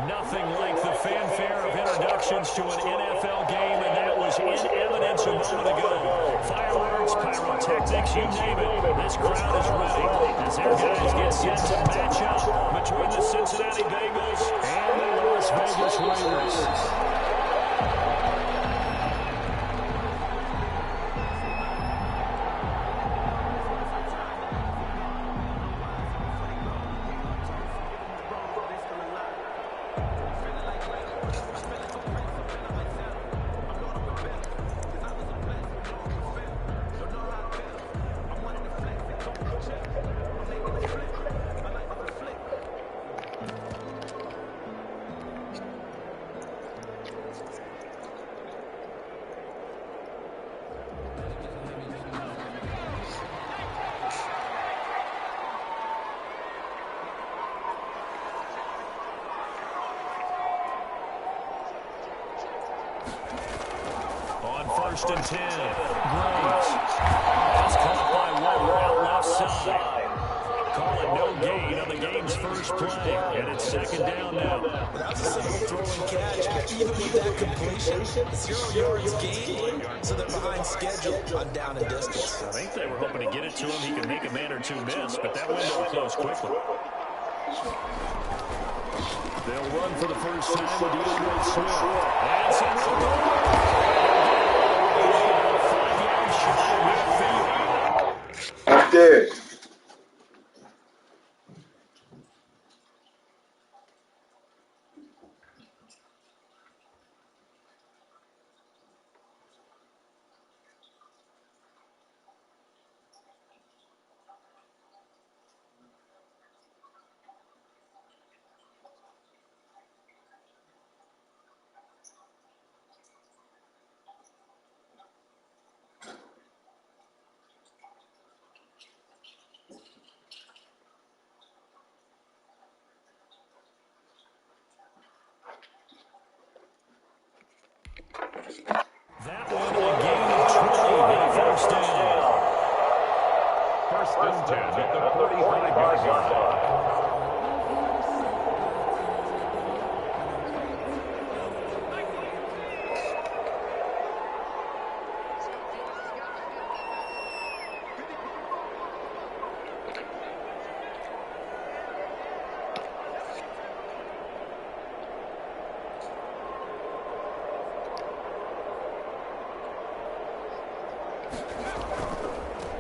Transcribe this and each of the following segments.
Nothing like the fanfare of introductions to an NFL game, and that was in evidence a moment ago. Fireworks, pyrotechnics, you name it. This crowd is ready as their guys get set to match up between the Cincinnati Bengals and the Las Vegas Raiders. First and 10. Graves. That's caught by Weber out left side. Call it no gain on the game's first play. And it's second down now. That was a simple throw and catch, but even with that completion, 0 yards gained, so they're behind schedule on down and distance. I think they were hoping to get it to him. He could make a man or two miss, but that window closed quickly. They'll run for the first time with DeAndre Swift. And some Up there. That one a gain of 20 on first down. First and 10 at the 45-yard line.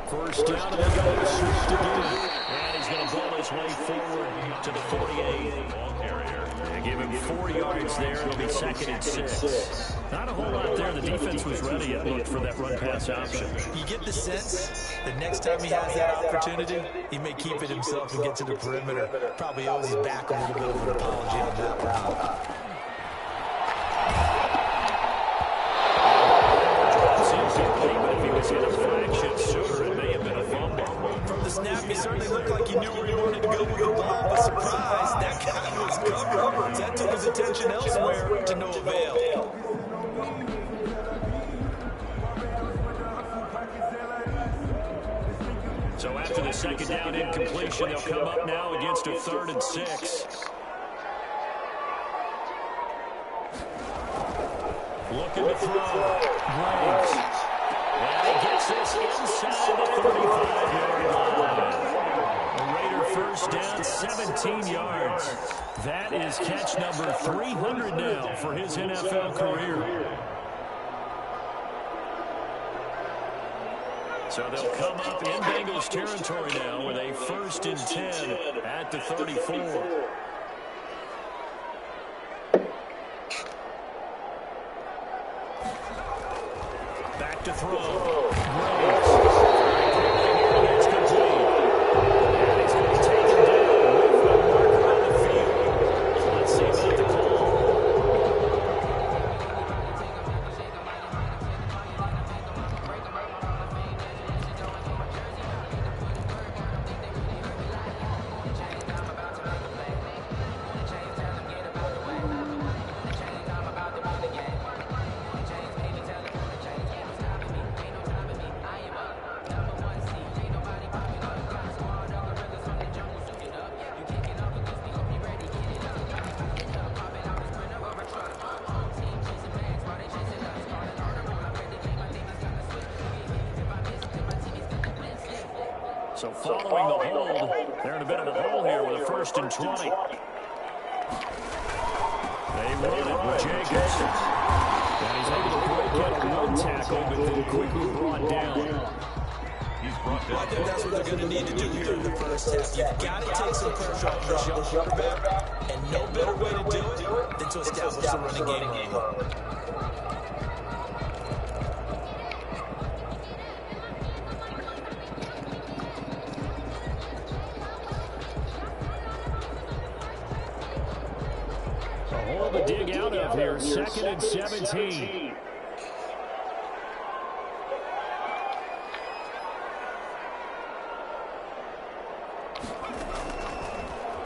First down, and they go to Swift again. And he's going to ball his way forward to the 48. Ball carrier. And give him 4 yards there. It'll be second and 6. Not a whole lot there. The defense was ready, it looked, for that run-pass option. You get the sense that next time he has that opportunity, he may keep it himself and get to the perimeter. Probably owes his back a little bit of an apology on that route. But if he was in a fraction sooner, it may have been a fumble. From the snap, he certainly looked like he knew where he wanted to go with the ball, but surprise, that guy was covered. That took his attention elsewhere to no avail. So after the second down incompletion, they'll come up now against a 3rd and 6. Looking to throw. Graves. And he gets this inside the 35-yard line. A Raider first down, 17 yards. That is catch number 300 now for his NFL career. So they'll come up in Bengals territory now with a 1st and 10 at the 34. Back to throw. Graves. It's complete. And he's going to take it down with the marker on the field. So let's see about the call. following the hold. They're in a bit of a hole here with a 1st and 20. They run it with Jacobs. And he's able to break out a 1 tackle, but then quickly brought down. I think that's what they're going to need to do here in the first half. You've got to take some pressure off the young quarterback, and no better way to do it than to establish the running game early. A hole to dig out of here, 2nd and 17.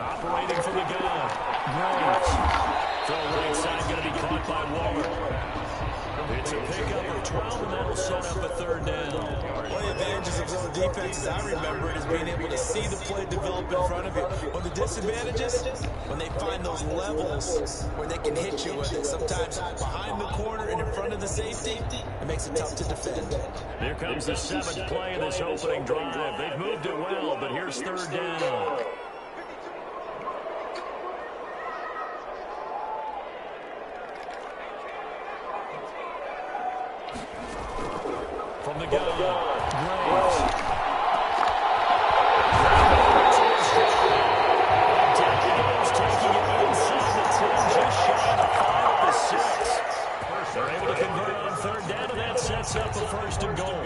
Operating from the gun. Grant. Throw right side, going to be caught by Waller. It's a pickup of 12, and that'll set up a 3rd down. One of the advantages of zone defense, as I remember it, is being able to see the play develop in front of you. One of the disadvantages, when they find those levels where they can hit you with it, sometimes behind the corner and in front of the safety, it makes it tough to defend. Here comes the 7th play of this opening drive. They've moved it well, but here's 3rd down. From the gun, Grant. Down he goes, taking it inside the 10, just shy of the 5 of the 6. They're able to convert on 3rd down, and that sets up a 1st and goal.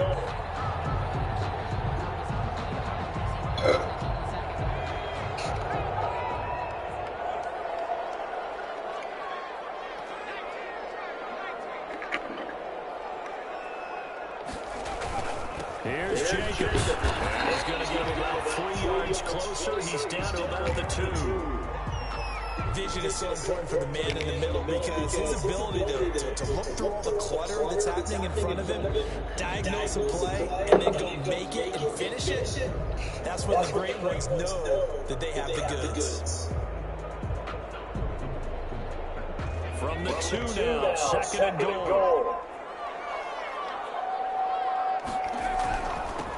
Here's Jacobs. He's going to get about 3 yards closer. He's down to about the 2. Vision is so important for the man in the middle because his ability to look through all the clutter that's happening in front of him, diagnose a play, and then go make it and finish it, that's when the great ones know that they have the goods. From the 2 now, 2nd and goal.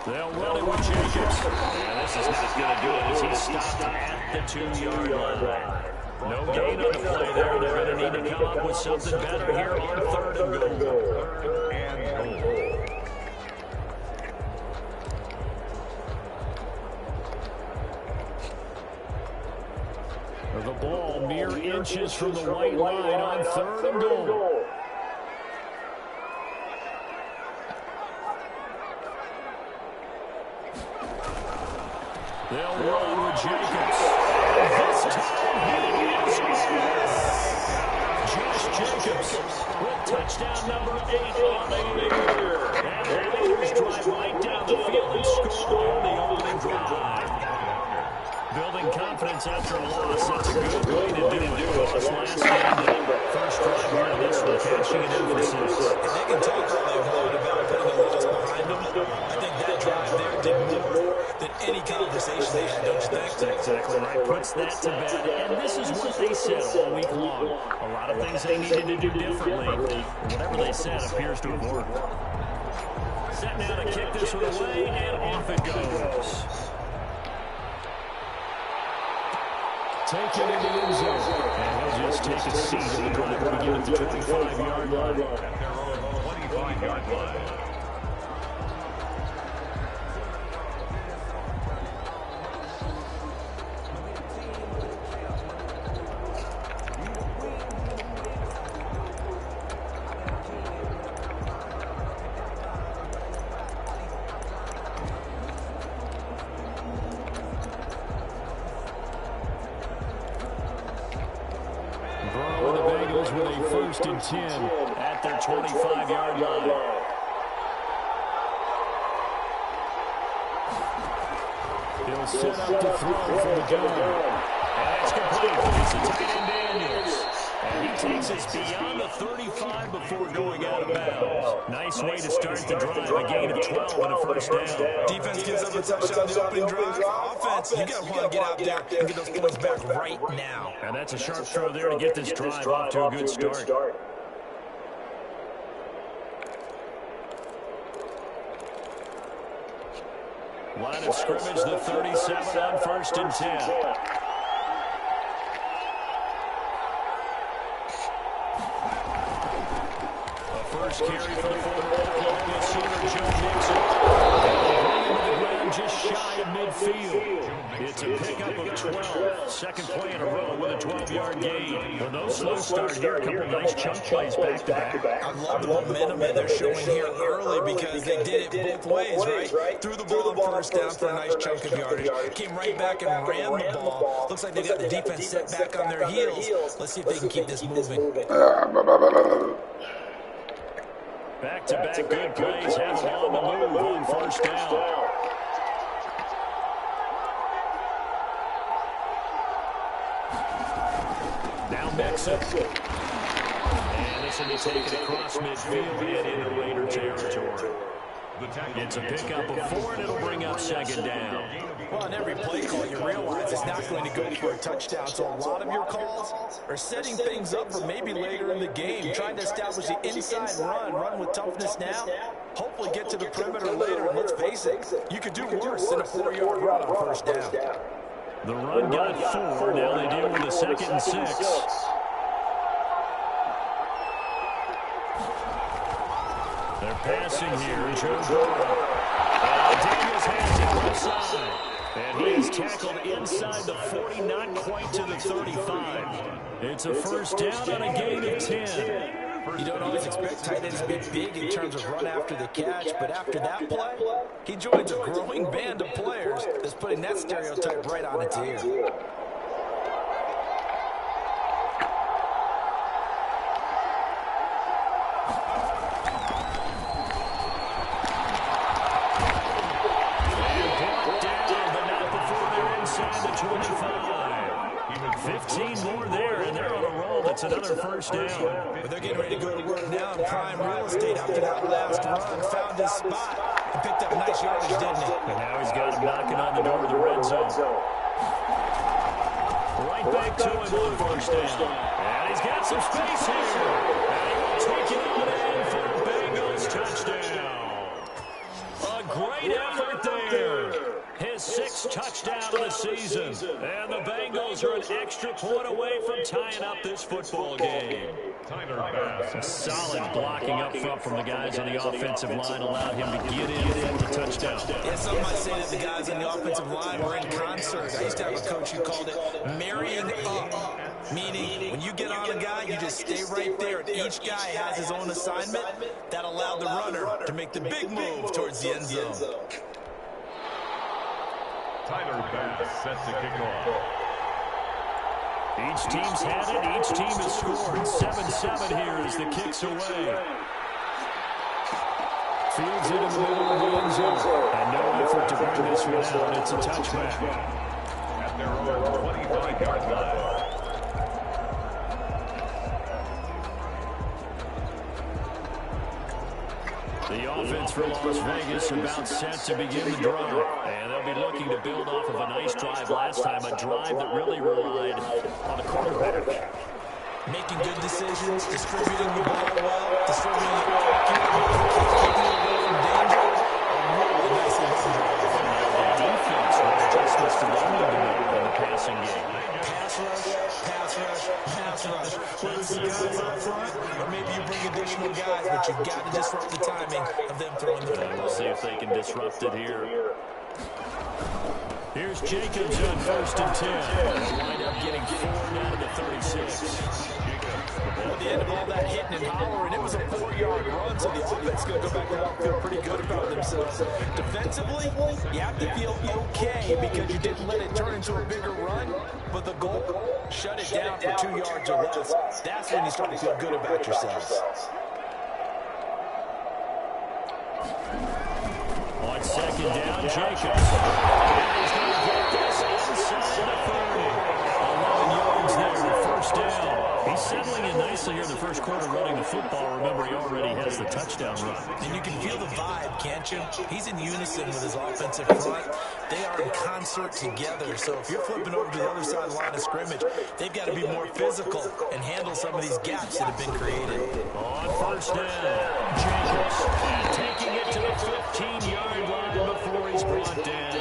They'll run it with Jacobs. And this is not going to do it as he's stopped at the 2-yard line. No gain on the play there. They're going to need to come up with something better here on 3rd and goal. The ball mere inches from the white line on 3rd and goal. They'll run with Jacobs. This time he is Josh Jacobs with touchdown number 8 on the year. And the Raiders drive right down the field and score on the opening drive. Building confidence after a loss, that's a good way to do it. Lost last game, but first drive here in this one, cashing it in for 6. They can talk all they want about putting a loss behind them. I think that drive there did more than any conversation they had, don't you think? That's exactly right. Puts that to bed. And this is what they said all week long. A lot of things they needed to do differently. Whatever they said appears to have worked. Set now to kick this one away, and off it goes. Take it in the end zone. And he'll just take a seat in the drive to begin at the 25-yard line. At their own 25-yard line. Burrow and the Bengals with a 1st and 10 at their 25-yard line. He'll set up to throw from the gun. And it's complete. It's a tight end Daniels. And he takes us beyond the 35 before going out of bounds. Nice way to start the drive. A gain of 12 and a 1st down. Defense gives up a touchdown on the opening drive. Offense, you got to want to get out there and get those points back right now. And that's a sharp throw there to get this drive off to a good start. Line of scrimmage, the 37 on 1st and 10. A first carry for the former Oklahoma Sooner, Joe Mixon. Bringing to the ground just shy of midfield. It's a pickup of 12. Second play in a row with a 12-yard gain. Well, no slow start here. A couple nice chunk plays back-to-back. I love the momentum that they're showing here early because they did it both ways, right? Threw the ball on first down for a nice chunk of yardage. Came right back and ran the ball. Looks like they got the defense set back on their heels. Let's see if they can keep this moving. Back-to-back good plays have them on the move on first down. Now Mixon. And this will be taken across midfield and into Raider territory. It's a pickup of 4, and it'll bring up second down. Well, on every play call, you realize it's not going to go for a touchdown. So a lot of your calls are setting things up for maybe later in the game, trying to establish the inside run with toughness now, hopefully get to the perimeter later. And let's face it, you could do worse than a 4-yard run on first down. The run got 4. Now they deal with a 2nd and 6. They're passing here. Joe Burrow. Daniels has it left side. And he is tackled inside the 40, not quite to the 35. It's a first down on a gain of 10. You don't always expect tight ends to be big in terms of run after the catch, but after that play, he joins a growing band of players that's putting that stereotype right on its ear. It's another first down. But they're getting ready to go to work now in prime real estate after that last run. Found his spot and picked up nice yardage, didn't he? And now he's got him knocking on the door of the red zone. Right back to him on first down. And he's got some space here. And he will take it on in for a Bengals touchdown. A great effort there. His 6th touchdown of the season. And the Bengals are an extra point away from tying up this football game. Solid blocking up front from the guys on the offensive line allowed him to get in for the touchdown. Yeah, some might say that the guys on the offensive line were in concert. I used to have a coach who called it marrying up. Meaning, when you get on a guy, you just stay right there. And each guy has his own assignment. That allowed the runner to make the big move towards the end zone. Tyler Bass set to kick off. Each team's had it. Each team has scored. 7-7 here as the kick's away. Fields it in the middle of the end zone. And no effort to bring this one out. It's a touchback. At their own 25-yard line. The offense for Las Vegas about set to begin the drive. And they'll be looking to build off of a nice drive last time, a drive that really relied on the quarterback. Making good decisions, distributing the ball well, distributing it accurately, keeping it away from danger. A really nicely done drive. The defense with adjustments to what they're doing in the passing game. Pass rush, pass rush, pass rush. Whether it's the guys up front, or maybe you bring additional guys, but you've got to disrupt the timing of them throwing the ball. We'll see if they can disrupt it here. Here's Jacobs on 1st and 10. They'll wind up getting 4 down to the 36. Well, at the end of all that hitting and hollering, it was a 4-yard run, so the offense is going to go back and feel pretty good about themselves. Defensively, you have to feel okay because you didn't let it turn into a bigger run, but the goal shut it down for 2 yards or less. That's when you start to feel good about yourselves. On second down, Jacobs. And he's going to get this inside the 30. 11 yards there, the first down. He he's settling in nicely here in the first quarter running the football. Remember, he already has the touchdown run. And you can feel the vibe, can't you? He's in unison with his offensive front. They are in concert together. So if you're flipping over to the other side of the line of scrimmage, they've got to be more physical and handle some of these gaps that have been created. On first down, Jacobs taking it to the 15-yard line before he's brought down.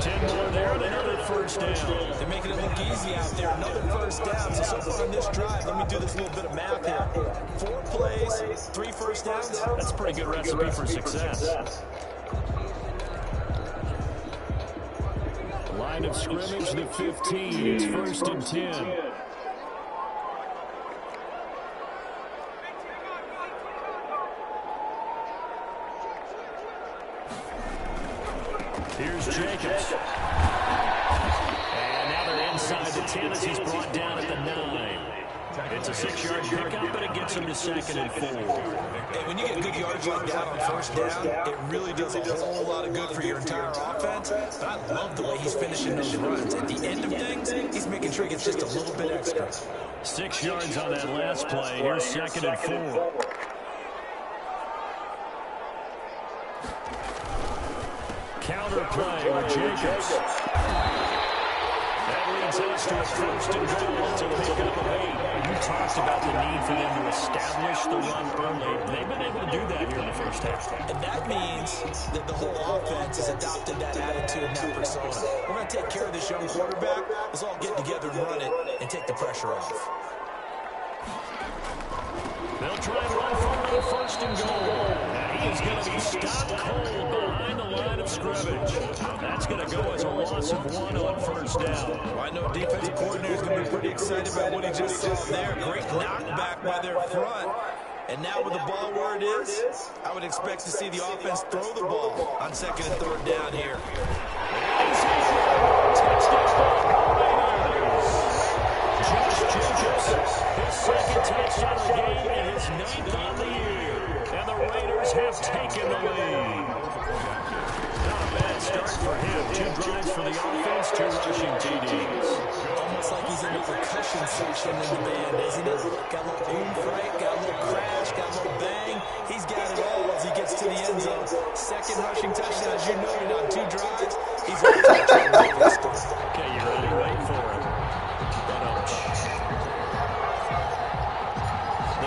10 more there and another first down. They're making it look easy out there. Another first down. So far on this drive, let me do this little bit of math here. 4 plays, 3 first downs. That's a pretty good recipe for success. Line of scrimmage, the 15. It's first and 10. Here's Jacobs. And now they're inside the 10 as he's brought down at the 9. It's a 6-yard pickup, but it gets him to 2nd and 4. And when you get good yardage like that on first down, it really does a whole lot of good for your entire offense. But I love the way he's finishing those runs. At the end of things, he's making sure he gets just a little bit extra. 6 yards on that last play. Here's 2nd and 4. Counter play with Jacobs. That leads us to a first and goal to a pickup of 8. You talked about the need for them to establish the run early. They've been able to do that here in the first half. And that means that the whole offense has adopted that attitude and that persona. We're going to take care of this young quarterback. Let's all get together and run it and take the pressure off. They'll try and run forward on first and goal. And he is going to be stopped cold behind the line of scrimmage. That's going to go as a loss of 1 on first down. Well, I know defensive coordinator is going to be pretty excited about what he just saw there. Great knockback by their front. And now with the ball where it is, I would expect to see the offense throw the ball on 2nd and 3rd down here. His 2nd touchdown of the game and his 9th on the year. And the Raiders have taken the lead. Not a bad start for him. 2 drives for the offense, 2 rushing TDs. Almost like he's in the percussion section in the band, isn't it? Got a little boom fright, got a little crash, got a little bang. He's got it all as he gets to the end zone. 2nd rushing touchdown. As you noted on 2 drives, he's on touchdown. Okay, you ready? Wait for it.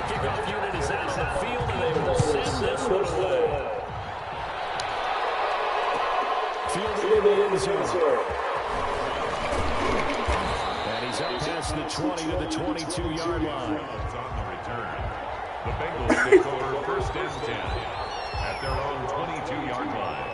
Kickoff unit is out on the field, and they will send this one away. Fielding in the end zone. And he's up past the 20 to the 22-yard line. On the return, the Bengals take over first and 10 at their own 22-yard line.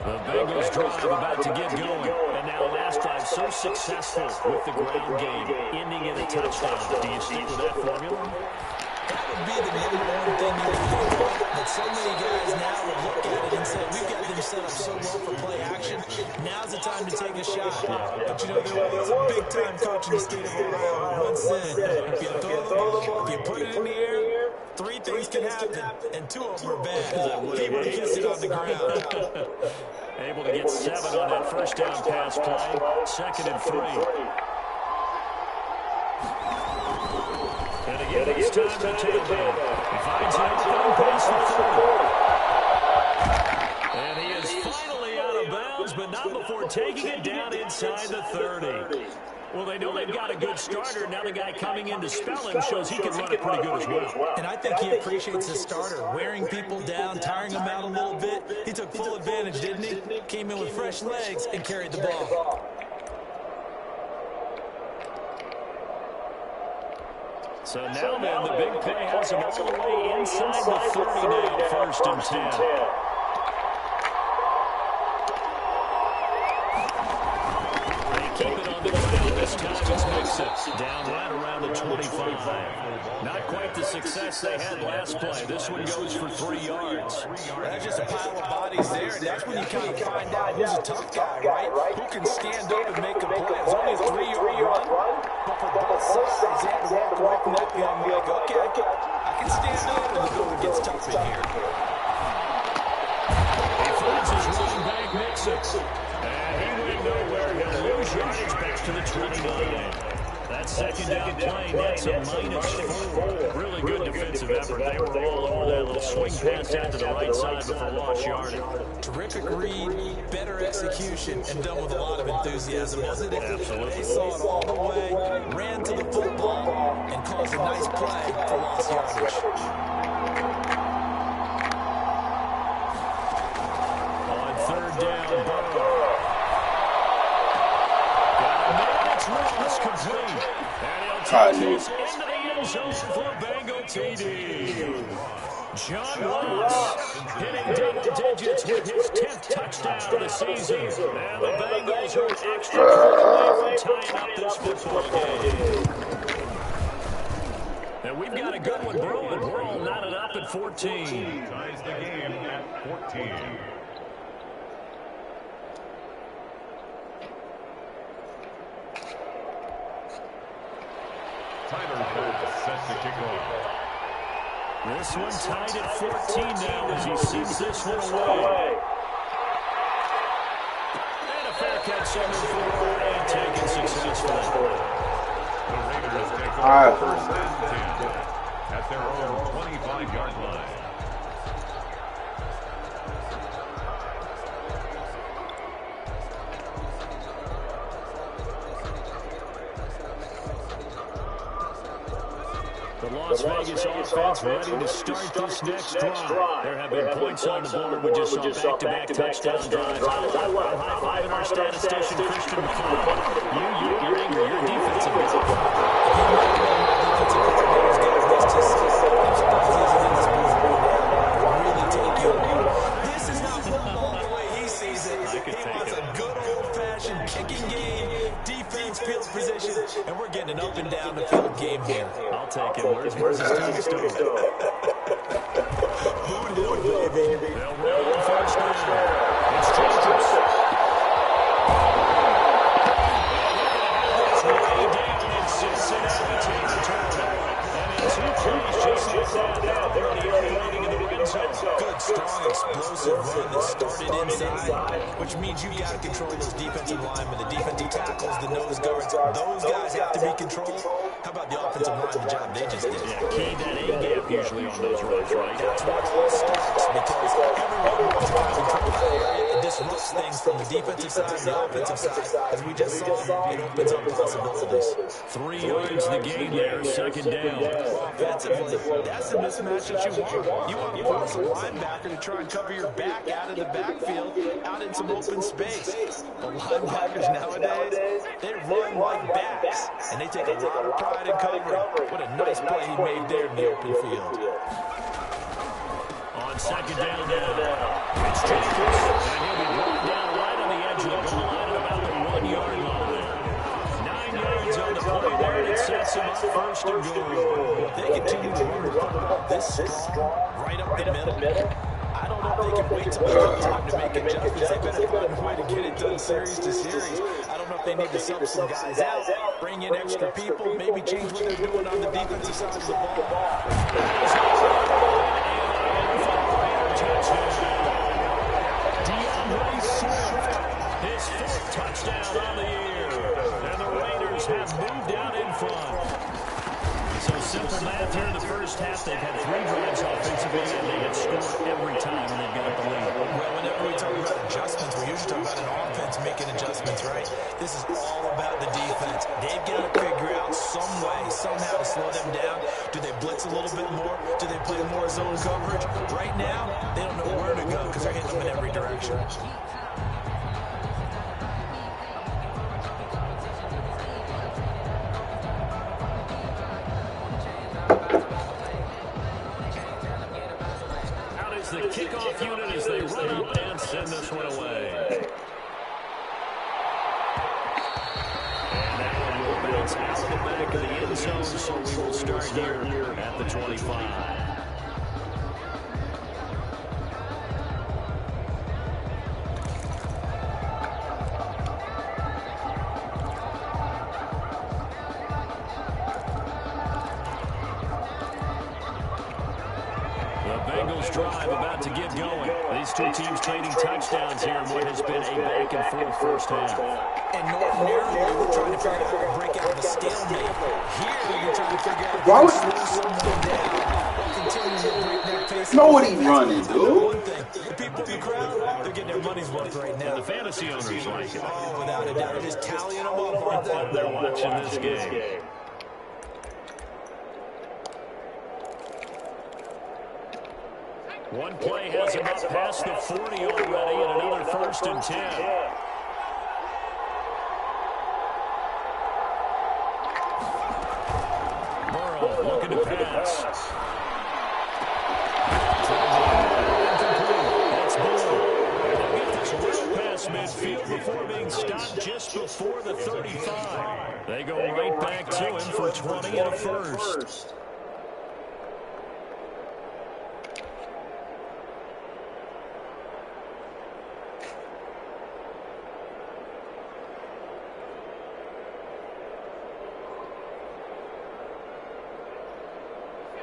The Bengals drive about to get going. And now last drive so successful with the ground game, ending in a touchdown. Do you stick with that formula? That would be the #1 thing you would think. But so many guys now would look at it and say, we've got them set up so well for play action. Now's the time to take a shot. But you know, there was a big-time coach in the state of Ohio who once said, if you throw the ball, if you put it in the air, 3 things can happen, and 2 of them are bad. He would have kissed it on the ground. Able to get 7 on that first down pass play. 2nd and 3. And again, it's time to tailback. He finds an opening past the 40. And he is finally out of bounds, but not before taking it down inside the 30. Well, they know they've got a good starter. Now the guy coming in to spell him shows he can run it pretty good as well. And I think he appreciates the starter, wearing people down, tiring them out a little bit. He took full advantage, didn't he? Came in with fresh legs and carried the ball. So now then, the big play has him all the way inside the 30 now, first and 10. Keep it on the ground this time as Mixon down right around the 25. Not quite the success they had last play. This one goes for 3 yards. That's just a pile of bodies there, and that's when you kind of find out who's a tough guy, right? Who can stand up and make a play. It's only a 3-yard run, but for both sides, they have to walk away from that field and be like, okay, I can stand up, and the building gets tough in here. And he went nowhere. He'll lose yardage back to the 29. That second down play, that's a -4. Really good defensive effort. They were all over that little swing pass out to the right side before lost yardage. Terrific read, better execution, and done with a lot of enthusiasm, wasn't it? Absolutely. They saw it all the way, ran to the football, and caused a nice play for lost yardage. On third down, Burrow. Got a man, it's Ross complete. And he'll take this into the end zone for a Bengal TD. John Ross hitting double digits with his 10th touchdown of the season. And the Bengals are an extra point away from tying up this football game. And we've got a good one brewing. We're all knotted up at 14. Ties the game at 14. Tyler Boyd set to kick off. This one tied at 14 now as he sends this one away. And a fair catch under 4 and taken successfully. The Raiders take over first and 10 at their own 25-yard line. The Las Vegas offense ready to start this next drive. There have been points on the board. We just saw back-to-back touchdown drives. I'm high-fiving our statistician, Christian McCall. You're angry. You're a defensive guy. This is not football the way he sees it. He wants a good old-fashioned kicking game, defense, field position, and we're getting an up and down the field game here. I'll take it. Where's his tombstone? Boot hill, baby. They'll roll on first down. It's Jacobs. Way down in Cincinnati territory. And in 2 plays just like that, they're already operating in the red zone. Good, strong, explosive run that started inside, which means you've got to control those defensive linemen, the defensive tackles, the nose guards. Those guys have to be controlled. How about the offensive line, the job they just did? Yeah, key that A-gap usually on those runs, right? That's where it all starts, because everyone wants to control that area. It disrupts things from the defensive side and the offensive side. As we just saw, it opens up possibilities. 3 yards the game there, second down. Offensively, that's the mismatch that you want. You want to force a linebacker to try and cover your back out of the backfield, out in some open space. The linebackers nowadays, they run like backs, and they take a lot of pride in covering. What a nice play he made there in the open field. On second down now, it's Jacobs, and he'll be brought down right on the edge of the goal line at about the 1-yard line. 9 yards on the play there, and it sets him up first and goal. They continue to run the football this strong, right up the middle. I don't know if they can wait till halftime to make adjustments. They better find a way to get it done series to series. I don't know if they need to sub some guys out, bring in extra people, maybe change what they're doing on the defensive side of the ball. DeAndre Swift, his 4th touchdown on the year. And the Raiders have moved out in front. So simple math here in the first half. They've had 3 drives offensively, and they have scored every time, and they've got the lead. Well, whenever we talk about adjustments, we're usually talking about an offense making adjustments, right? This is all about the defense. They've got to figure out some way, somehow to slow them down. Do they blitz a little bit more? Do they play more zone coverage? Right now, they don't know where to go because they're hitting them in every direction. The kickoff unit as they run up and send this one away. And that one will bounce out of the back of the end zone, so we will start here at the 25. Bengals drive about to get going. These two teams trading touchdowns here in what has been a back-and-forth first half. And ordinarily, you're trying to figure out how to break out of a stalemate. Here, you're trying to figure out Why how would to slow someone down while continuing to break that pace. know what he's running, dude? One thing, the people in the crowd, they're getting their money's worth right now. And the fantasy owners like it. Oh, without a doubt. They're just tallying them up, aren't they? They're watching this game. One play has him up past the 40 already, and another 1st and 10. Burrow looking to pass. That's Burrow. And they'll get this well past midfield before being stopped just before the 35. They go right back to him for 20 and a first.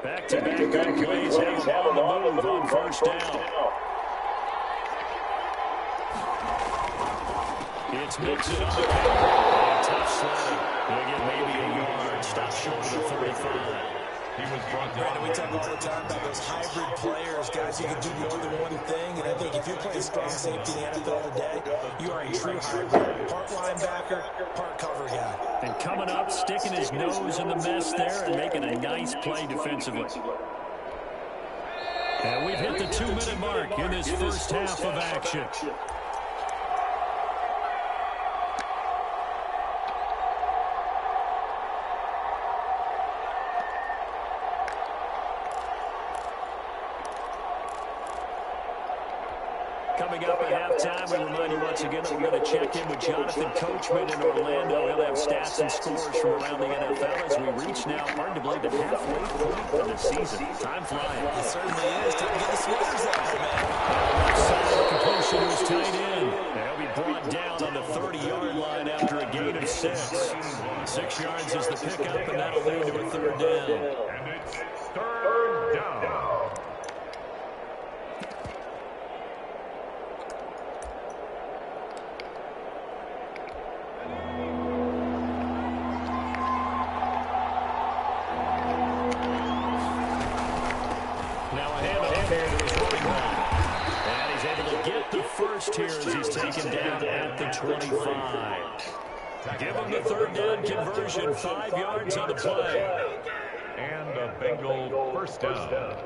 Back-to-back good plays have him on the move on 1st down. It's Mixon on the cover. Tough slide. They'll get maybe a yard. Stop short of the 35. He was brought down. Brandon, we talk all the time about those hybrid players, guys who can do more than one thing. And I think if you're playing strong safety in the NFL today, you are a true hybrid. Part linebacker, part cover guy. And coming up, sticking his nose in the mess there and making a nice play defensively. And we've hit the 2-minute mark in this first half of action. Coming up at halftime, we remind you once again that we're going to check in with Jonathan Coachman in Orlando. He'll have stats and scores from around the NFL as we reach now, hard to believe, the halfway point of the season. Time flying. It certainly is. Time to get the sweaters out there, man. Outside completion was tight end. They'll be brought down on the 30-yard line after a gain of 6. 6 yards is the pickup, and that'll lead to a 3rd down. And it's 3rd down. Here as he's taken down at the 25. Give him the 3rd down conversion, 5 yards on the play. And a Bengal 1st down.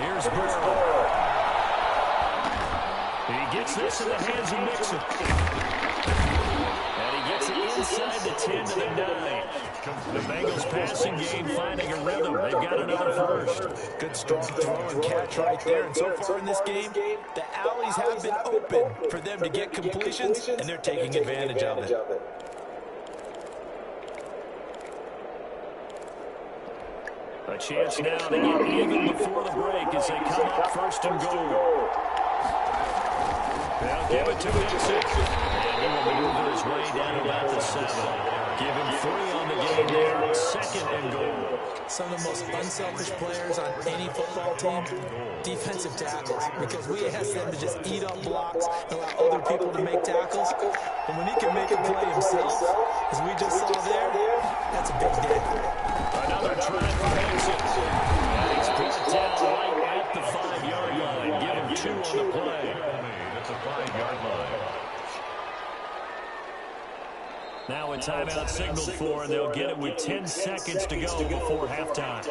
Here's Burrow. He gets this in the hands of Mixon. And he gets it inside the 10 to the 9. The Bengals passing game finding a rhythm. They've got another 1st. Good strong throw and catch right there. And so far in this game, the alleys have been open for them to get completions, and they're taking advantage of it. A chance now to get even before the break as they come up 1st and goal. They'll give it to Mixon. And he will maneuver his way down about the 7. Give him 3 on the game there. 2nd and goal. Some of the most unselfish players on any football team, defensive tackles, because we ask them to just eat up blocks and allow other people to make tackles. And when he can make a play himself, as we just saw there, that's a big day. Another try for Mixon. And he's brought down right at the 5-yard line. Give him 2 on the play. That's a 5-yard line. Now a timeout signaled for, and they'll get it with 10 seconds to go before halftime.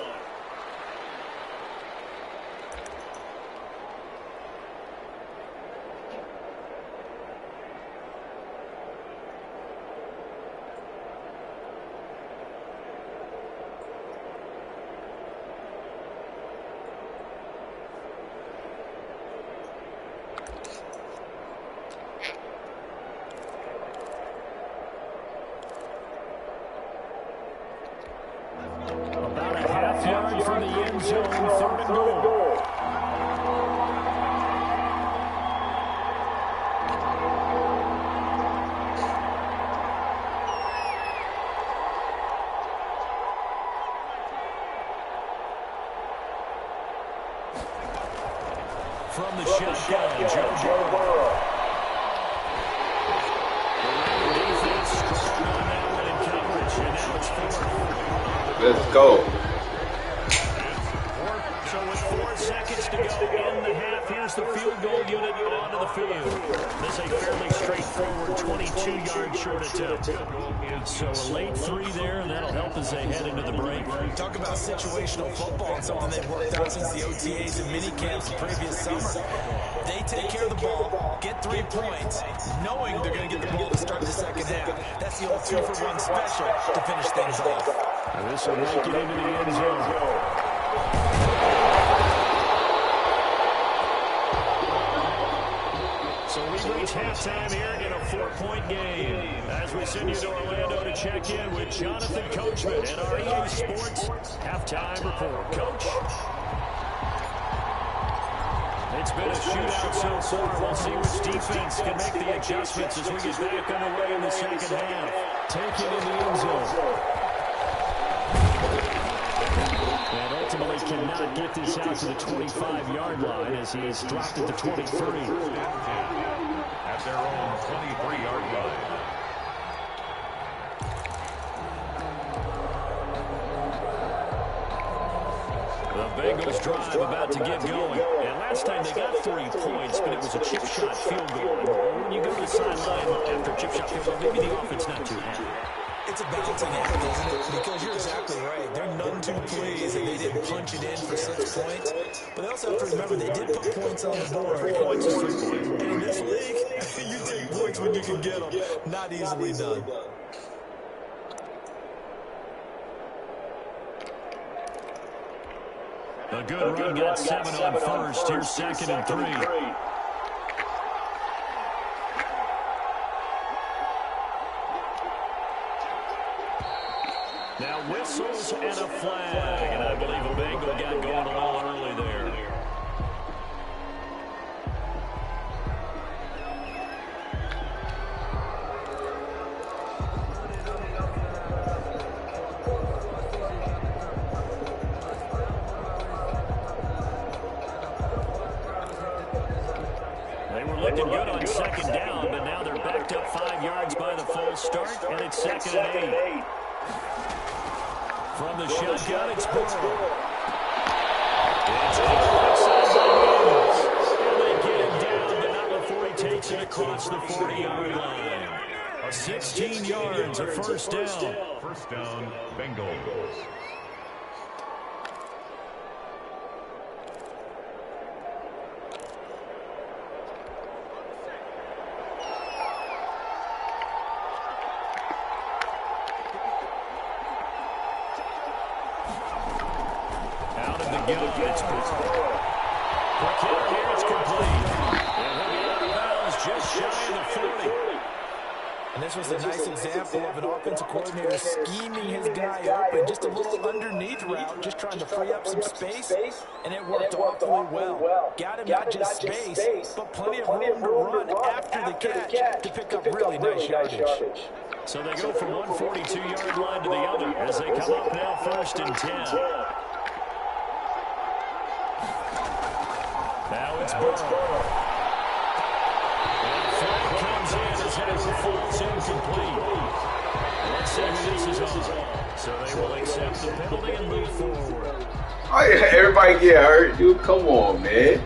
About a half yard from the end zone, 3rd and goal. From the shotgun, Joe Burrow. The defense strong on that one in coverage, and now it's 4th. Let's go. So with 4 seconds to go in the half, here's the field goal unit onto the field. This is a fairly straightforward 22-yard short attempt. So a late 3 there, and that'll help as they head into the break. Talk about situational football and something they've worked out since the OTAs and minicamps the previous summer. They take care of the ball, get 3 points, knowing they're going to get the ball to start the second half. That's the old 2-for-1 special to finish things off. And this will make it into the end zone. So we've reached halftime here in a 4-point game. As we send you to Orlando to check in with Jonathan Coachman at our EA Sports Halftime Report. Coach? It's been a shootout so far. We'll see which defense can make the adjustments as we get back underway in the second half. Take it in the end zone. And ultimately cannot get this out to the 25-yard line as he's dropped at the 23. At their own 23-yard line. The Bengals drive about to get going. And last time they got 3 points, but it was a chip shot field goal. When you go to the sideline after a chip shot field goal, maybe the offense not too happy. It's a balancing act, isn't it? Because you're exactly right. They're none too pleased that they didn't punch it in for 6 points. But they also have to remember they did put points on the board. 3 points is 3 points. And in this league, you take points when you can get them. Not easily done. A good run got 7 on first. Here's 2nd and 3. Now whistles and a flag, and I believe a Bengal got going a little early there. They were looking good on 2nd down, but now they're backed up 5 yards by the false start, and it's 2nd and 8. From the shotgun, it's Burrow. It's outside by Bengals. And they get him down, but not before he takes it across the 40-yard line. 16 yards, a first down. First down, Bengals. It's Burrow. Quick hit here, it's complete. And he'll be out of bounds just shy of the 40. And this was a nice example of an offensive coordinator scheming his guy open. Just a little underneath route, just trying to free up some space, and it worked awfully well. Got him not just space, but plenty of room to run after the catch to pick up really nice yardage. So they go from one 42-yard line to the other as they come up now 1st and 10. Now it's Burrow. And the flag comes in as that falls incomplete. Let's see who this is on. So they will accept the penalty and move forward. Oh, yeah, everybody get hurt, dude. Come on, man.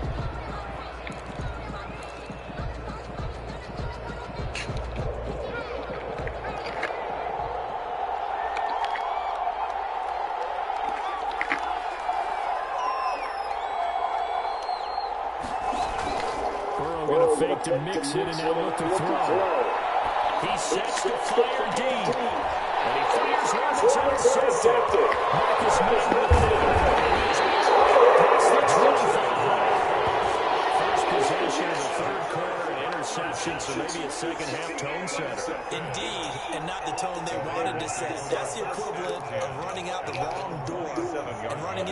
Fake to mix it and now look to throw. He sets to fire deep. And he fires one that's intercepted. Marcus Madden with it. Past the 25. First possession of the 3rd quarter, an interception, so maybe a second-half tone setter. Indeed, and not the tone they wanted to set. That's the equivalent of running out the wrong door.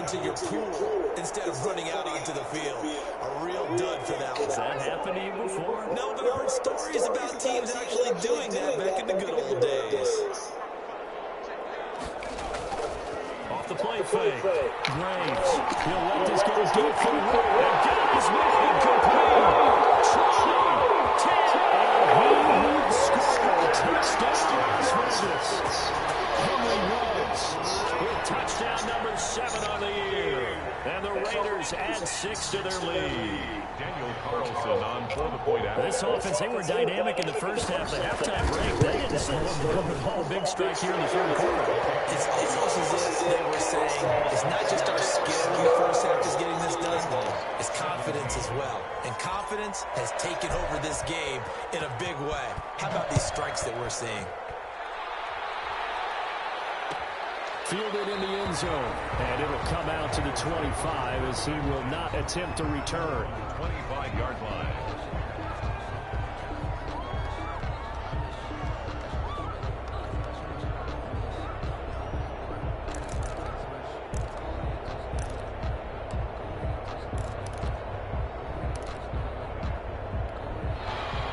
into your pool instead of running out onto the field. A real dud for that one. Has that happened to you before? No, but I've heard stories about teams actually doing that back in the good old days. Off the play fake. Graves. He'll let this go deep for the win. And Gibbs made complete. 10. And he will score. Touchdown, Las Vegas. Henry Ruggs with touchdown number 7 on the year. And the Raiders add 6 to their lead. Daniel Carlson on for the point after. This offense, they were dynamic in the first half. The halftime break, they didn't slow them down. A big strike here in the third quarter. It's almost as if they were saying, it's not just our skill in the first half is getting this done, it's confidence as well. And confidence has taken over this game in a big way. How about these strikes that we're seeing? Fielded in the end zone. And it'll come out to the 25 as he will not attempt to return. 25-yard line.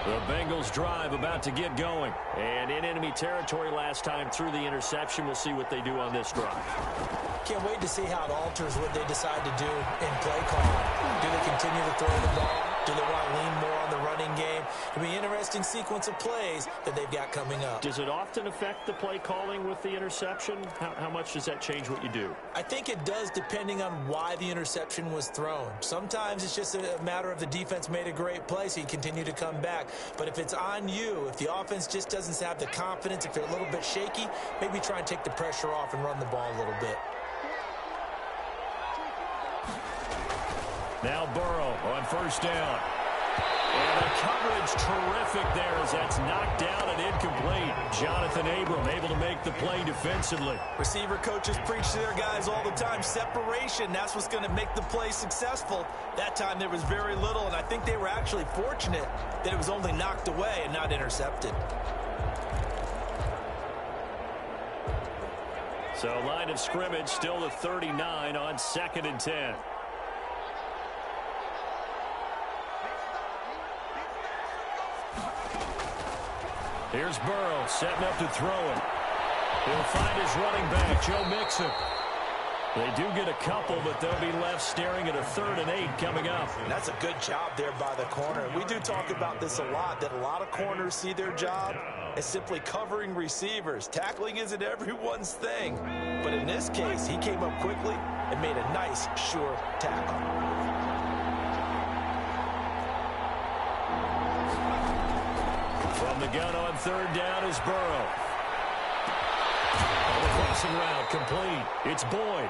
The Bengals drive about to get going. And in enemy territory last time through the interception. We'll see what they do on this drive. Can't wait to see how it alters what they decide to do in play calling. Do they continue to throw the ball? Do they want to lean more on the running game? It'll be an interesting sequence of plays that they've got coming up. Does it often affect the play calling with the interception? How much does that change what you do? I think it does depending on why the interception was thrown. Sometimes it's just a matter of the defense made a great play, so you continue to come back. But if it's on you, if the offense just doesn't have the confidence, if they're a little bit shaky, maybe try and take the pressure off and run the ball a little bit. Now Burrow on first down. And the coverage terrific there as that's knocked down and incomplete. Jonathan Abram able to make the play defensively. Receiver coaches preach to their guys all the time. Separation, that's what's going to make the play successful. That time there was very little, and I think they were actually fortunate that it was only knocked away and not intercepted. So line of scrimmage still the 39 on 2nd and 10. Here's Burrow setting up to throw it. He'll find his running back, Joe Mixon. They do get a couple, but they'll be left staring at a 3rd and 8 coming up. That's a good job there by the corner. We do talk about this a lot, that a lot of corners see their job as simply covering receivers. Tackling isn't everyone's thing. But in this case, he came up quickly and made a nice, sure tackle. From the gun on 3rd down is Burrow. The crossing route complete. It's Boyd.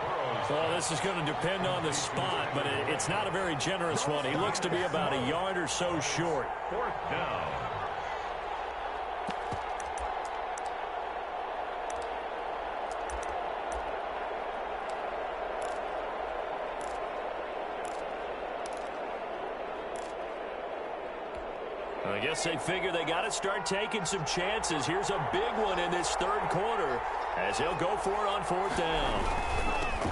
Well, this is going to depend on the spot, but it's not a very generous one. He looks to be about a yard or so short. 4th down. I guess they figure they got to start taking some chances. Here's a big one in this 3rd quarter as he'll go for it on 4th down.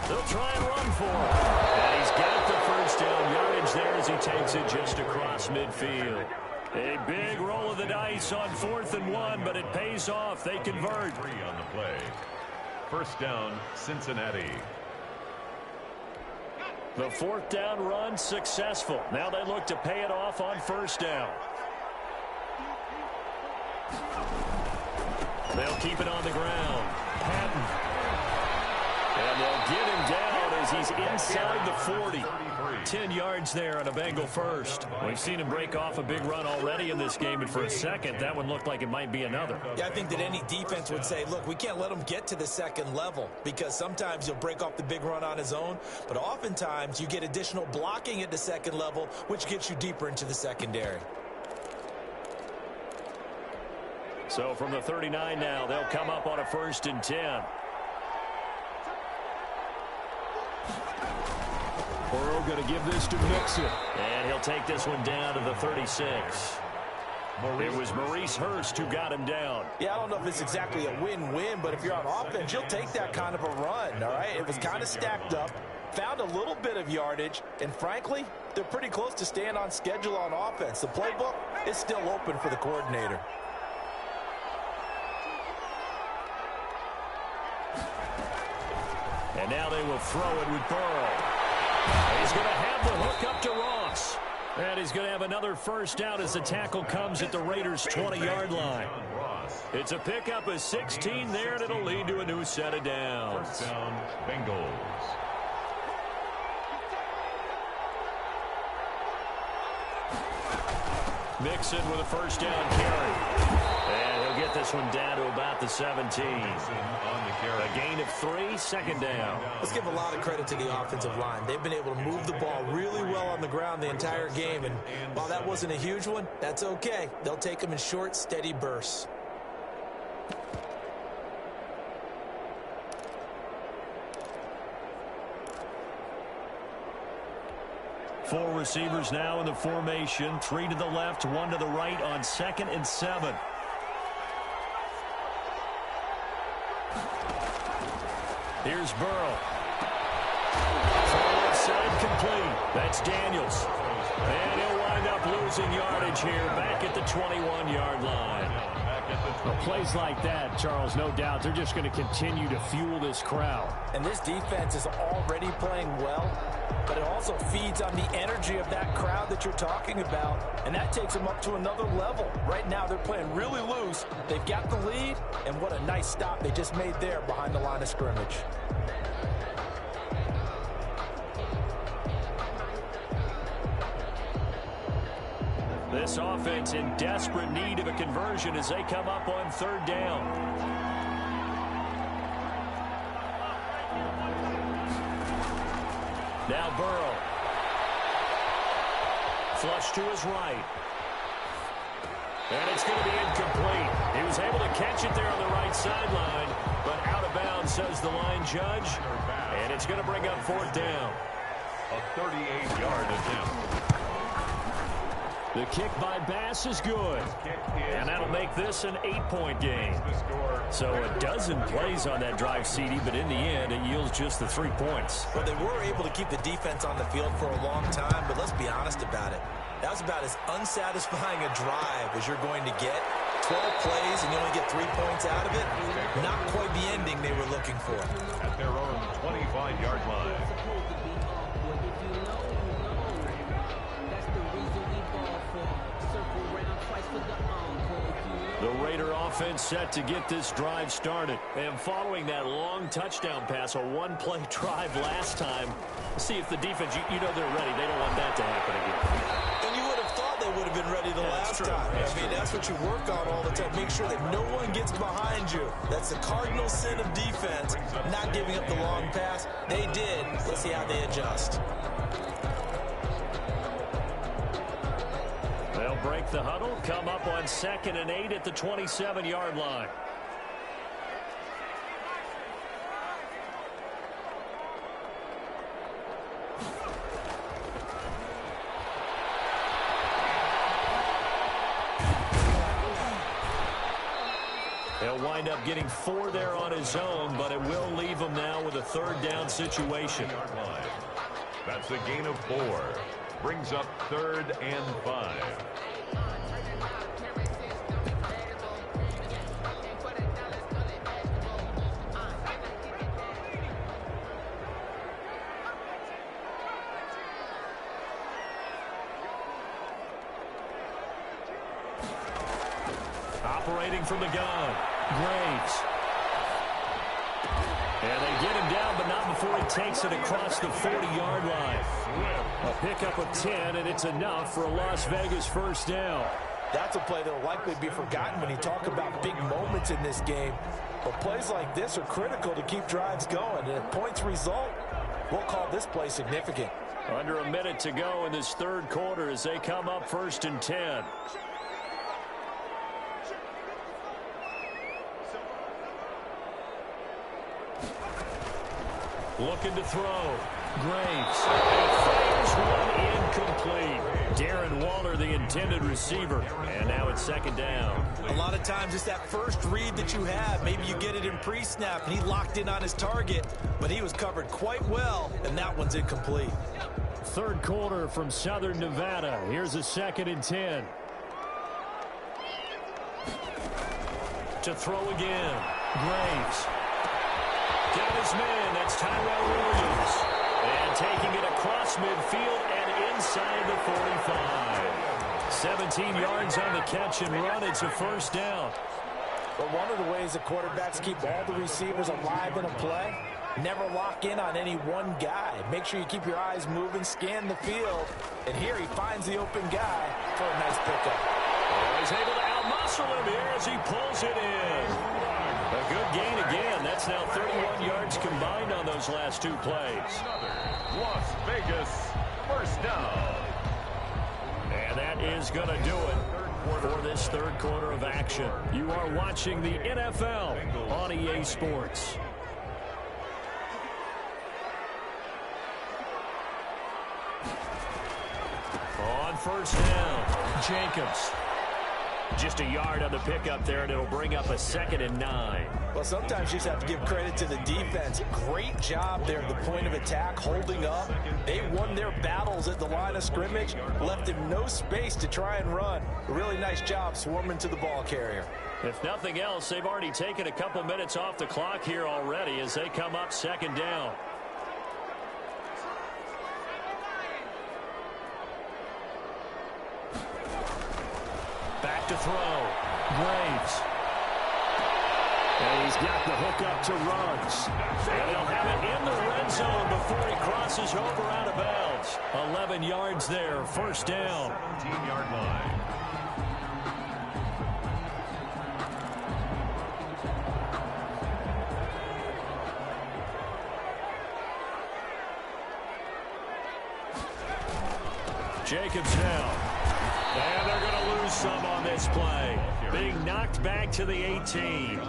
They'll try and run for it. And he's got the first down yardage there as he takes it just across midfield. A big roll of the dice on 4th and 1, but it pays off. They convert. 3 on the play. 1st down, Cincinnati. The 4th down run successful. Now they look to pay it off on 1st down. They'll keep it on the ground. Patton. And they'll get him down as he's inside the 40. 10 yards there on a Bengal first. We've seen him break off a big run already in this game, and for a second, that one looked like it might be another. Yeah, I think that any defense would say, look, we can't let him get to the 2nd level because sometimes he'll break off the big run on his own, but oftentimes you get additional blocking at the 2nd level, which gets you deeper into the secondary. So from the 39 now, they'll come up on a 1st and 10. Burrow going to give this to Mixon. And he'll take this one down to the 36. It was Maurice Hurst who got him down. Yeah, I don't know if it's exactly a win-win, but if you're on offense, you'll take that kind of a run, all right? It was kind of stacked up. found a little bit of yardage, and frankly, they're pretty close to staying on schedule on offense. The playbook is still open for the coordinator. And now they will throw it with Burrow. He's going to have the hook up to Ross. And he's going to have another first down as the tackle comes at the Raiders' 20-yard line. It's a pickup of 16 there, and it'll lead to a new set of downs. First down, Bengals. Mixon with a first down carry. And he'll get this one down to about the 17. A gain of 3, second down. Let's give a lot of credit to the offensive line. They've been able to move the ball really well on the ground the entire game. And while that wasn't a huge one, that's okay. They'll take them in short, steady bursts. Four receivers now in the formation. 3 to the left, 1 to the right on 2nd and 7. Here's Burrow. Forward side complete. That's Daniels. And he'll wind up losing yardage here back at the 21-yard line. Well, plays like that, Charles, no doubt, they're just going to continue to fuel this crowd. And this defense is already playing well, but it also feeds on the energy of that crowd that you're talking about, and that takes them up to another level. Right now, they're playing really loose. They've got the lead, and what a nice stop they just made there behind the line of scrimmage. This offense in desperate need of a conversion as they come up on 3rd down. Now Burrow. Flush to his right. And it's going to be incomplete. He was able to catch it there on the right sideline, but out of bounds, says the line judge. And it's going to bring up 4th down. A 38-yard attempt. The kick by Bass is good. And that'll make this an 8-point game. So a dozen plays on that drive, CD, but in the end, it yields just the 3 points. Well, they were able to keep the defense on the field for a long time, but let's be honest about it. That was about as unsatisfying a drive as you're going to get. 12 plays and you only get 3 points out of it. Not quite the ending they were looking for. At their own 25-yard line. The Raider offense set to get this drive started. And following that long touchdown pass, a one-play drive last time, see if the defense, you know they're ready. They don't want that to happen again. And you would have thought they would have been ready the last time. I mean, that's what you work on all the time. Make sure that no one gets behind you. That's the cardinal sin of defense, not giving up the long pass. They did. Let's see how they adjust. They'll break the huddle, come up on 2nd and 8 at the 27-yard line. He'll wind up getting 4 there on his own, but it will leave him now with a 3rd down situation. That's a gain of 4. Brings up 3rd and 5. Operating from the gun, Graves. And they get him down, but not before he takes it across the 40-yard line. A pickup of 10, and it's enough for a Las Vegas first down. That's a play that will likely be forgotten when you talk about big moments in this game. But plays like this are critical to keep drives going. And if points result, we'll call this play significant. Under a minute to go in this 3rd quarter as they come up 1st and 10. Looking to throw. Graves. And fires one incomplete. Darren Waller, the intended receiver. And now it's second down. A lot of times it's that first read that you have. Maybe you get it in pre-snap, and he locked in on his target, but he was covered quite well, and that one's incomplete. Third quarter from Southern Nevada. Here's a 2nd and 10. To throw again. Graves. Got his man. That's Tyrell Williams. And taking it across midfield and inside the 45. 17 yards on the catch and run. It's a first down. But one of the ways the quarterbacks keep all the receivers alive in a play, never lock in on any one guy. Make sure you keep your eyes moving, scan the field. And here he finds the open guy for a nice pickup. Oh, he's able to outmuscle him here as he pulls it in. A good gain again. That's now 31 yards combined on those last 2 plays. Las Vegas, first down. And that is going to do it for this third quarter of action. You are watching the NFL on EA Sports. On first down, Jacobs. Just a yard on the pickup there, and it'll bring up a 2nd and 9. Well, sometimes you just have to give credit to the defense. Great job there at the point of attack, holding up. They won their battles at the line of scrimmage, left him no space to try and run. A really nice job swarming to the ball carrier. If nothing else, they've already taken a couple minutes off the clock here already as they come up 2nd down. Back to throw. Graves. And he's got the hook up to Ruggs. And they'll have it in the red zone before he crosses over out of bounds. 11 yards there, first down. 17-yard line. Jacobs now. And they're going to lose some on this play. Being knocked back to the 18.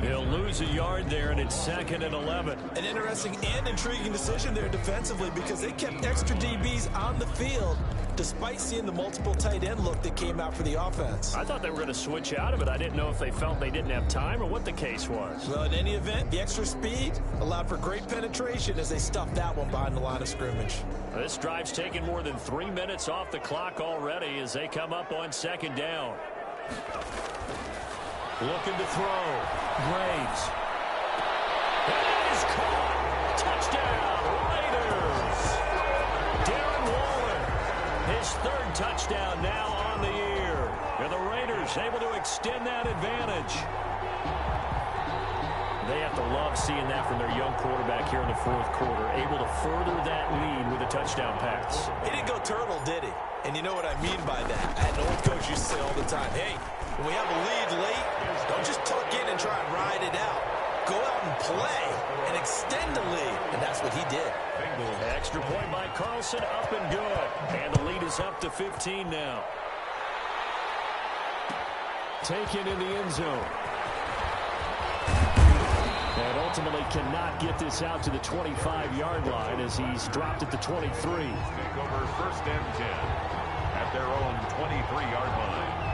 He'll lose a yard there, and it's 2nd and 11. An interesting and intriguing decision there defensively because they kept extra DBs on the field despite seeing the multiple tight end look that came out for the offense. I thought they were going to switch out of it. I didn't know if they felt they didn't have time or what the case was. Well, in any event, the extra speed allowed for great penetration as they stuffed that one behind the line of scrimmage. This drive's taken more than 3 minutes off the clock already as they come up on 2nd down. Looking to throw. Graves. That is caught. Touchdown, Raiders. Darren Waller, his 3rd touchdown now on the year. And the Raiders able to extend that advantage. They have to love seeing that from their young quarterback here in the 4th quarter, able to further that lead with a touchdown pass. He didn't go turtle, did he? And you know what I mean by that. I had an old coach used to say all the time, hey, when we have a lead late, don't just tuck in and try and ride it out. Go out and play and extend the lead. And that's what he did. Extra point by Carlson, up and good. And the lead is up to 15 now. Taken in the end zone. And ultimately cannot get this out to the 25-yard line as he's dropped at the 23. Take over 1st and 10 at their own 23-yard line.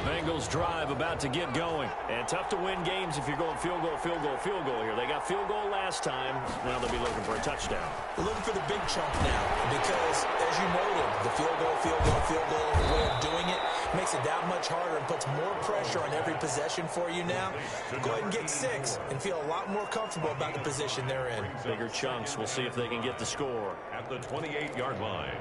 Bengals drive about to get going. And tough to win games if you're going field goal, field goal, field goal here. They got field goal last time. Now they'll be looking for a touchdown. We're looking for the big chunk now because, as you noted, the field goal, way of doing it makes it that much harder and puts more pressure on every possession for you now. Go ahead and get 6 and feel a lot more comfortable about the position they're in. Bigger chunks. We'll see if they can get the score. At the 28-yard line.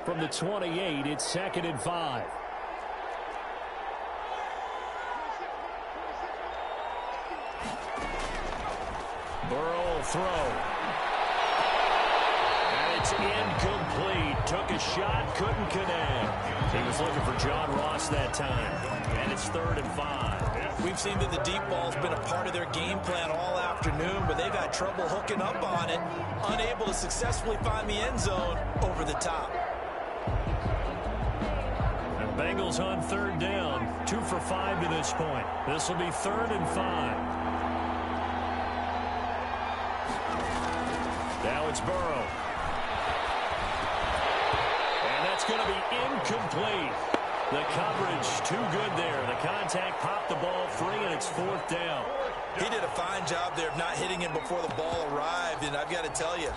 from the 28. It's 2nd and 5. Burrow will throw. And it's incomplete. Took a shot, couldn't connect. He was looking for John Ross that time. And it's 3rd and 5. We've seen that the deep ball's been a part of their game plan all afternoon, but they've had trouble hooking up on it, unable to successfully find the end zone over the top. And Bengals on 3rd down, 2 for 5 to this point. This will be 3rd and 5. Now it's Burrow. And that's going to be incomplete. The coverage too good there. The contact popped the ball free, and it's 4th down. He did a fine job there of not hitting him before the ball arrived, and I've got to tell you,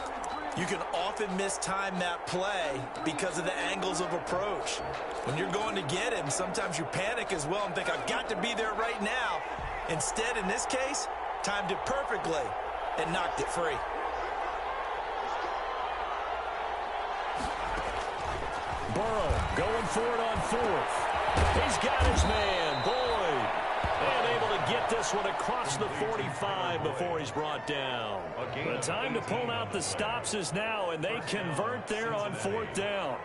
you can often mistime that play because of the angles of approach. When you're going to get him, sometimes you panic as well and think, I've got to be there right now. Instead, in this case, timed it perfectly and knocked it free. Burrow going for it on 4th. He's got his man, Boyd. And able to get this one across the 45 before he's brought down. The time to pull out the stops is now, and they convert there on 4th down.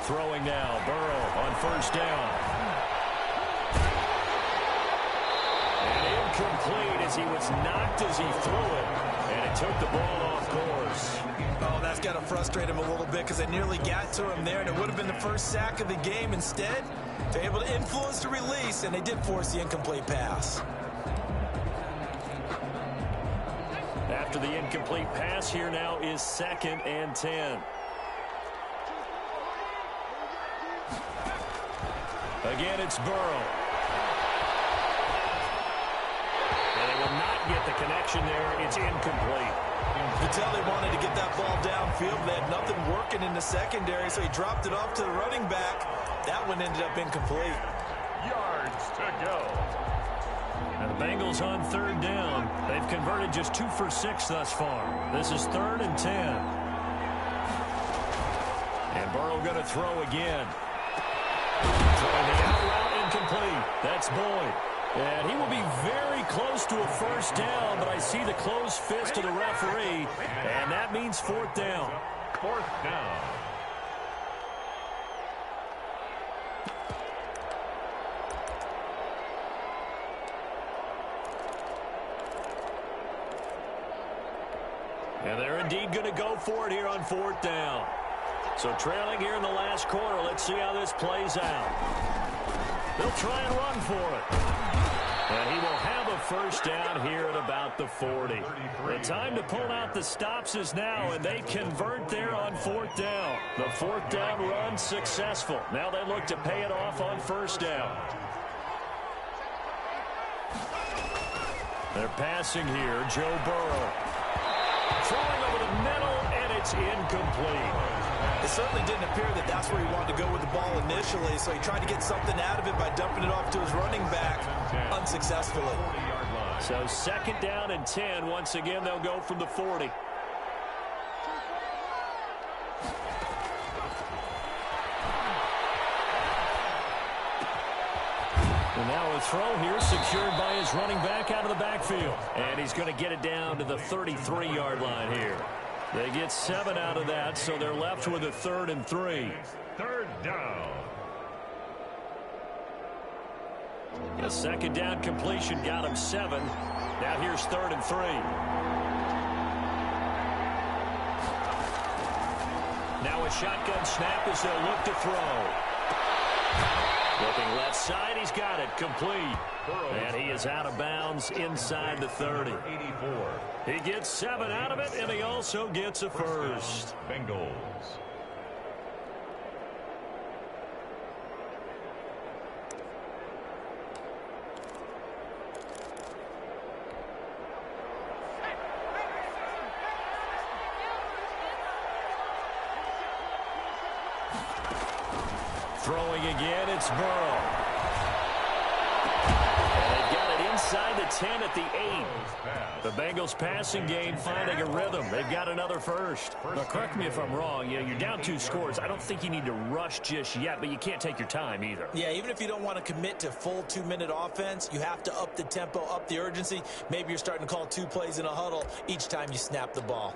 Throwing now, Burrow on 1st down. And incomplete as he was knocked as he threw it. And it took the ball off course. Oh, that's got to frustrate him a little bit because they nearly got to him there, and it would have been the first sack of the game. Instead, they're able to influence the release, and they did force the incomplete pass. After the incomplete pass, here now is 2nd and 10. Again, it's Burrow. And they will not get the connection there. It's incomplete. You could tell they wanted to get that ball downfield. They had nothing working in the secondary, so he dropped it off to the running back. That one ended up incomplete. Yards to go. And the Bengals on 3rd down. They've converted just 2 for 6 thus far. This is 3rd and 10. And Burrow going to throw again. Throwing the out route incomplete. That's Boyd. And he will be very close to a 1st down, but I see the closed fist of the referee, and that means 4th down. 4th down. And they're indeed going to go for it here on 4th down. So trailing here in the last quarter, let's see how this plays out. They'll try and run for it. And he will have a 1st down here at about the 40. The time to pull out the stops is now, and they convert there on 4th down. The 4th down run successful. Now they look to pay it off on 1st down. They're passing here. Joe Burrow. Throwing over the middle, and it's incomplete. It certainly didn't appear that that's where he wanted to go with the ball initially, so he tried to get something out of it by dumping it off to his running back unsuccessfully. So 2nd down and 10. Once again, they'll go from the 40. And now a throw here secured by his running back out of the backfield. And he's going to get it down to the 33-yard line here. They get 7 out of that, so they're left with a 3rd and 3. 3rd down. The 2nd down completion got him 7. Now here's 3rd and 3. Now a shotgun snap as they'll look to throw. Looking left side, he's got it, complete. And he is out of bounds inside the 30. 84. He gets 7 out of it, and he also gets a 1st. Bengals. Throwing again, it's Burrow. And they've got it inside the 10 at the 8. The Bengals passing game finding a rhythm. They've got another first. Now, correct me if I'm wrong. You're down 2 scores. I don't think you need to rush just yet, but you can't take your time either. Yeah, even if you don't want to commit to full 2-minute offense, you have to up the tempo, up the urgency. Maybe you're starting to call 2 plays in a huddle each time you snap the ball.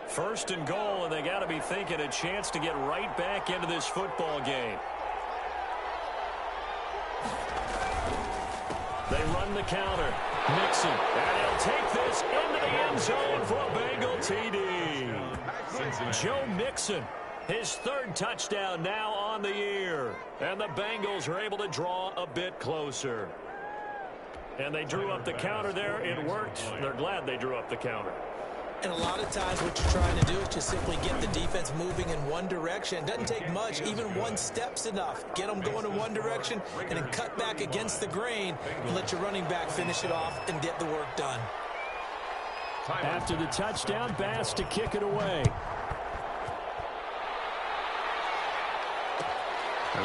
First and goal, and they got to be thinking a chance to get right back into this football game. They run the counter. Mixon, and he'll take this into the end zone for a Bengal TD. Joe Mixon, his 3rd touchdown now on the year. And the Bengals are able to draw a bit closer. And they drew up the counter there. It worked. They're glad they drew up the counter. And a lot of times what you're trying to do is just simply get the defense moving in one direction. It doesn't take much. Even 1 step's enough. Get them going in one direction and then cut back against the grain and let your running back finish it off and get the work done. After the touchdown, Bass to kick it away.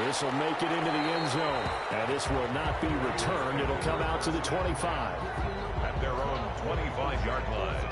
This will make it into the end zone. And this will not be returned. It'll come out to the 25. At their own 25-yard line.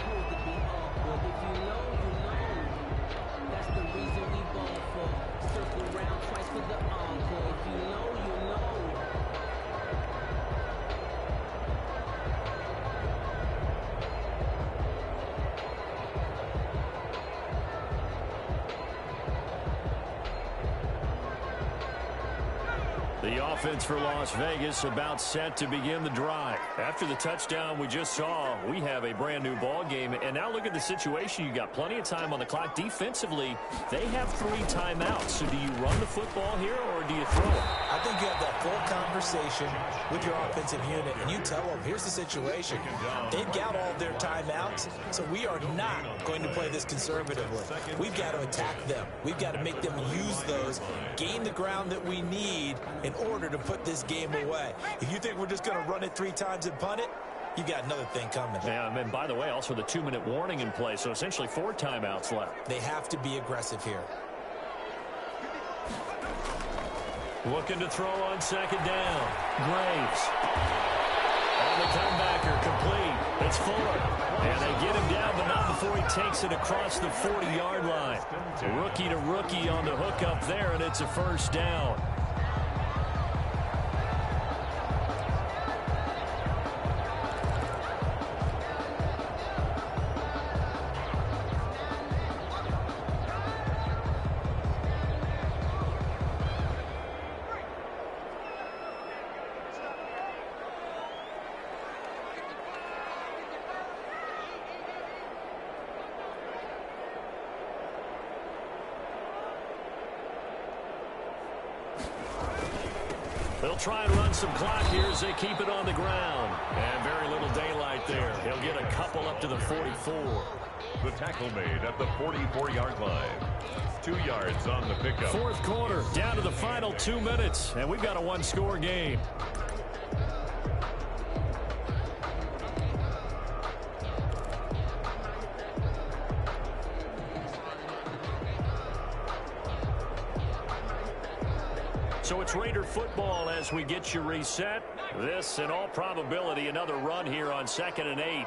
The offense for Las Vegas about set to begin the drive. After the touchdown we just saw, we have a brand new ball game. And now look at the situation. You got plenty of time on the clock. Defensively, they have 3 timeouts. So do you run the football here or do you throw it? I think you have that full conversation with your offensive unit, and you tell them, here's the situation. They've got all their timeouts, so we are not going to play this conservatively. We've got to attack them. We've got to make them use those, gain the ground that we need in order to put this game away. If you think we're just going to run it 3 times and punt it, you got another thing coming. Yeah, and by the way, also the 2-minute warning in play, so essentially 4 timeouts left. They have to be aggressive here. Looking to throw on 2nd down. Graves. And the comebacker complete. It's Fuller. And they get him down, but not before he takes it across the 40-yard line. Rookie to rookie on the hook up there, and it's a first down. They'll try and run some clock here as they keep it on the ground. And very little daylight there. He'll get a couple up to the 44. The tackle made at the 44-yard line. 2 yards on the pickup. 4th quarter, down to the final 2 minutes. And we've got a 1-score game. So it's Raider football as we get you reset. This, in all probability, another run here on 2nd and 8.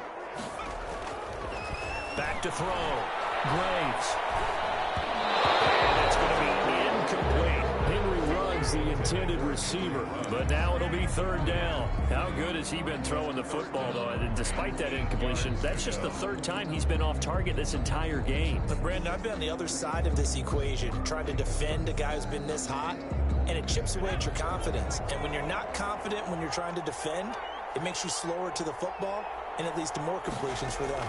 Back to throw. Graves. And it's going to be incomplete. Henry runs the intended receiver, but now it'll be 3rd down. How good has he been throwing the football, though? And despite that incompletion, that's just the 3rd time he's been off target this entire game. But, Brandon, I've been on the other side of this equation, trying to defend a guy who's been this hot, and it chips away at your confidence. And when you're not confident when you're trying to defend, it makes you slower to the football, and it leads to more completions for them.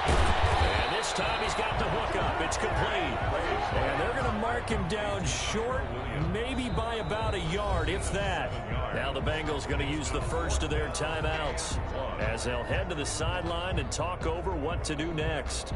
And this time he's got the hook up. It's complete. And they're going to mark him down short, maybe by about a yard, if that. Now the Bengals going to use the first of their timeouts as they'll head to the sideline and talk over what to do next.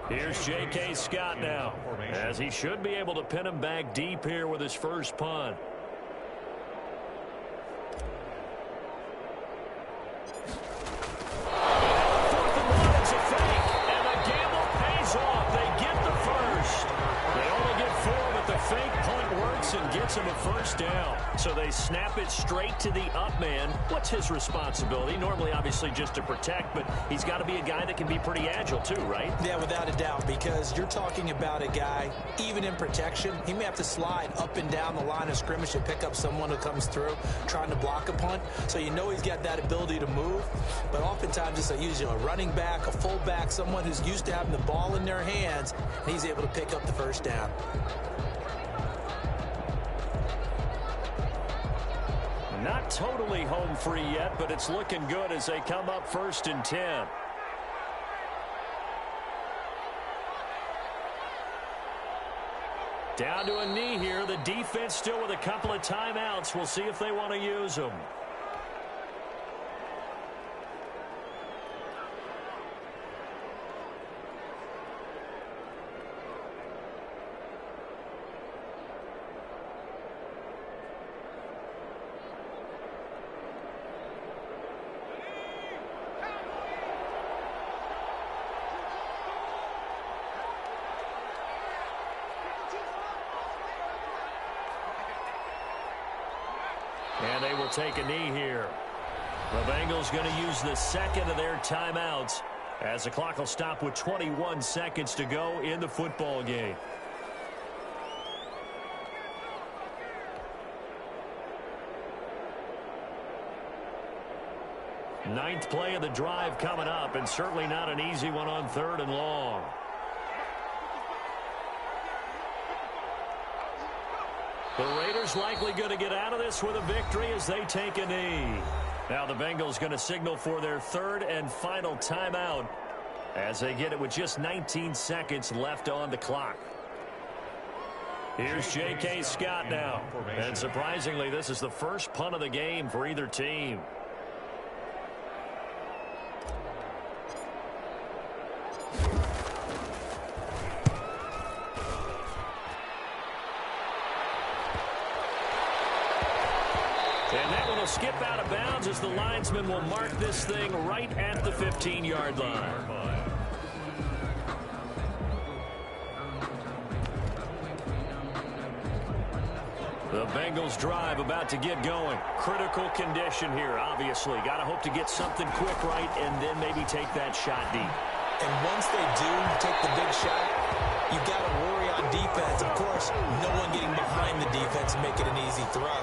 Here's J.K. Scott now, as he should be able to pin him back deep here with his first punt. Fourth and one, it's a fake, and the gamble pays off. They get the first. They only get four, but the fake punt works and gets him a first down. So they snap it straight to the up man. What's his responsibility? Normally, obviously, just to protect, but he's got to be a guy that can be pretty agile too, right? Yeah, without a doubt, because you're talking about a guy, even in protection, he may have to slide up and down the line of scrimmage to pick up someone who comes through trying to block a punt. So you know he's got that ability to move, but oftentimes it's usually a running back, a fullback, someone who's used to having the ball in their hands, and he's able to pick up the first down. Not totally home free yet, but it's looking good as they come up 1st and 10. Down to a knee here. The defense still with a couple of timeouts. We'll see if they want to use them. And they will take a knee here. The Bengals going to use the second of their timeouts as the clock will stop with 21 seconds to go in the football game. Ninth play of the drive coming up, and certainly not an easy one on 3rd and long. The Raiders likely going to get out of this with a victory as they take a knee. Now the Bengals going to signal for their 3rd and final timeout as they get it with just 19 seconds left on the clock. Here's J.K. Scott now. And surprisingly, this is the first punt of the game for either team. And that one will skip out of bounds as the linesman will mark this thing right at the 15-yard line. The Bengals drive about to get going. Critical condition here, obviously. Got to hope to get something quick right and then maybe take that shot deep. And once they do take the big shot, you've got to worry on defense. Of course, no one getting behind the defense and make it an easy throw.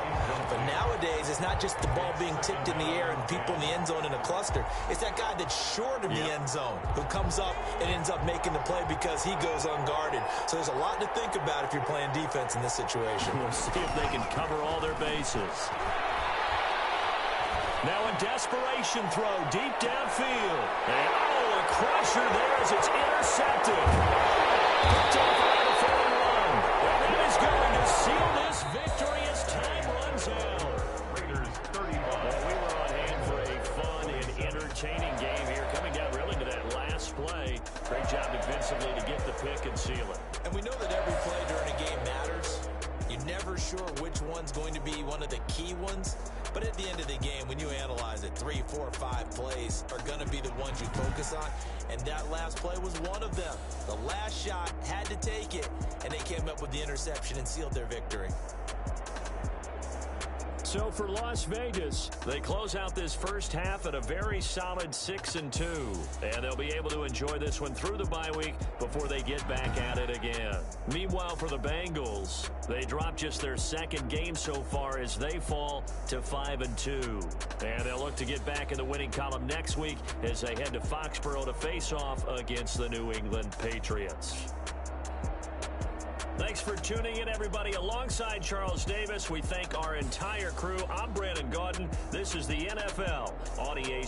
But nowadays, it's not just the ball being tipped in the air and people in the end zone in a cluster. It's that guy that's short of the end zone who comes up and ends up making the play because he goes unguarded. So there's a lot to think about if you're playing defense in this situation. We'll see if they can cover all their bases. Now a desperation throw deep downfield. And a crusher there as it's intercepted. Picked off around the 41. And that is going to seal this victory as time runs out. Raiders 31. Well, we were on hand for a fun and entertaining game here. Coming down really to that last play. Great job defensively to get the pick and seal it. And we know that every play during a game matters. You're never sure which one's going to be one of the key ones. But at the end of the game, when you analyze it, 3, 4, 5 plays are going to be the ones you focus on. And that last play was one of them. The last shot had to take it, and they came up with the interception and sealed their victory. So for Las Vegas, they close out this first half at a very solid 6-2. And they'll be able to enjoy this one through the bye week before they get back at it again. Meanwhile, for the Bengals, they drop just their second game so far as they fall to 5-2. And they'll look to get back in the winning column next week as they head to Foxborough to face off against the New England Patriots. Thanks for tuning in, everybody. Alongside Charles Davis, we thank our entire crew. I'm Brandon Gaudin. This is the NFL on EA